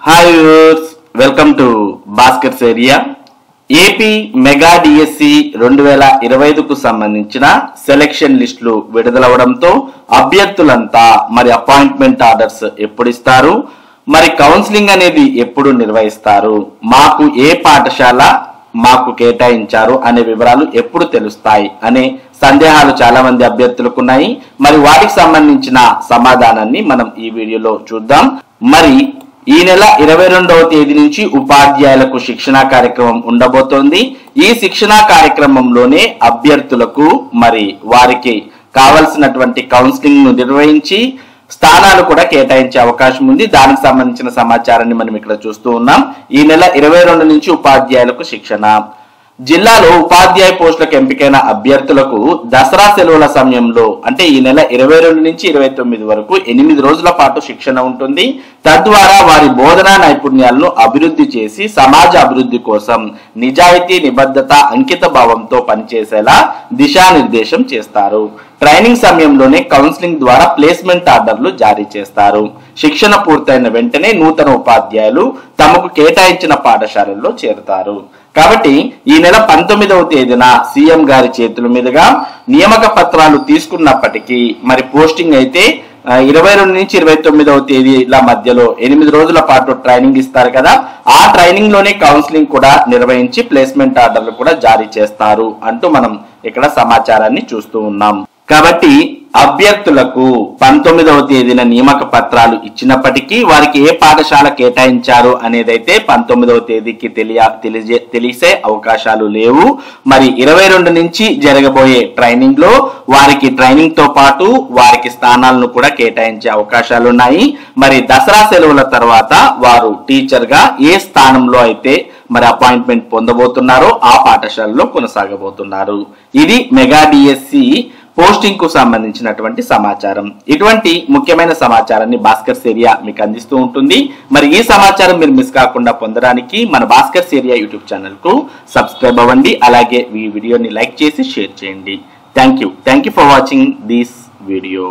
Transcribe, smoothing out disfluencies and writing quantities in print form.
Hi viewers, welcome to Bhaskar's area. AP mega DSC 2025కు సంబంధించిన selection లిస్టులు విడుదలవడంతో అభ్యర్థులంతా మరి అపాయింట్మెంట్ ఆర్డర్స్ ఎప్పుడు ఇస్తారు, మరి కౌన్సిలింగ్ అనేది ఎప్పుడు నిర్వహిస్తారు, మాకు ఏ పాఠశాల మాకు కేటాయించారు అనే వివరాలు ఎప్పుడు తెలుస్తాయి అనే సందేహాలు చాలా మంది అభ్యర్థులకు ఉన్నాయి. మరి వాటికి సంబంధించిన సమాధానాన్ని మనం ఈ వీడియోలో చూద్దాం. మరి ఈ నెల 22వ తేదీ నుంచి ఉపాధ్యాయులకు శిక్షణా కార్యక్రమం ఉండబోతోంది. ఈ శిక్షణా కార్యక్రమంలోనే అభ్యర్థులకు మరి వారికి కావలసినటువంటి కౌన్సిలింగ్ ను నిర్వహించి స్థానాలు కూడా కేటాయించే అవకాశం ఉంది. దానికి సంబంధించిన సమాచారాన్ని మనం ఇక్కడ చూస్తూ ఉన్నాం. ఈ నెల 22 నుంచి ఉపాధ్యాయులకు శిక్షణ. జిల్లాలో ఉపాధ్యాయ పోస్టులకు ఎంపికైన అభ్యర్థులకు దసరా సెలవుల సమయంలో అంటే ఈ నెల 22 నుంచి 29 వరకు 8 రోజుల పాటు శిక్షణ ఉంటుంది. తద్వారా వారి బోధనా నైపుణ్యాలను అభివృద్ధి చేసి సమాజ అభివృద్ధి కోసం నిజాయితీ, నిబద్ధత, అంకిత భావంతో పనిచేసేలా దిశానిర్దేశం చేస్తారు. ట్రైనింగ్ సమయంలోనే కౌన్సిలింగ్ ద్వారా ప్లేస్మెంట్ ఆర్డర్లు జారీ చేస్తారు. శిక్షణ పూర్తయిన వెంటనే నూతన ఉపాధ్యాయులు తమకు కేటాయించిన పాఠశాలల్లో చేరుతారు. కాబట్టి ఈ నెల 19వ తేదీన సీఎం గారి చేతుల మీదుగా నియామక పత్రాలు తీసుకున్నప్పటికీ మరి పోస్టింగ్ అయితే 22 నుంచి 29వ తేదీల మధ్యలో 8 రోజుల పాటు ట్రైనింగ్ ఇస్తారు కదా, ఆ ట్రైనింగ్ లోనే కౌన్సిలింగ్ కూడా నిర్వహించి ప్లేస్మెంట్ ఆర్డర్లు కూడా జారీ చేస్తారు అంటూ మనం ఇక్కడ సమాచారాన్ని చూస్తూ ఉన్నాం. కాబట్టి అభ్యర్థులకు 19వ తేదీన నియామక పత్రాలు ఇచ్చినప్పటికీ వారికి ఏ పాఠశాల కేటాయించారు అనేదైతే 19వ తేదీకి తెలిసే అవకాశాలు లేవు. మరి 22 నుంచి జరగబోయే ట్రైనింగ్ లో వారికి ట్రైనింగ్ తో పాటు వారికి స్థానాలను కూడా కేటాయించే అవకాశాలు ఉన్నాయి. మరి దసరా సెలవుల తర్వాత వారు టీచర్ గా ఏ స్థానంలో అయితే మరి అపాయింట్మెంట్ పొందబోతున్నారో ఆ పాఠశాలలో కొనసాగబోతున్నారు. ఇది మెగా డిఎస్సి పోస్టింగ్ కు సంబంధించినటువంటి సమాచారం. ఇటువంటి ముఖ్యమైన సమాచారాన్ని భాస్కర్స్ ఏరియా మీకు అందిస్తూ ఉంటుంది. మరి ఈ సమాచారం మీరు మిస్ కాకుండా పొందడానికి మన భాస్కర్స్ ఏరియా యూట్యూబ్ ఛానల్ కు సబ్స్క్రైబ్ అవ్వండి. అలాగే ఈ వీడియోని లైక్ చేసి షేర్ చేయండి. Thank you for watching this video.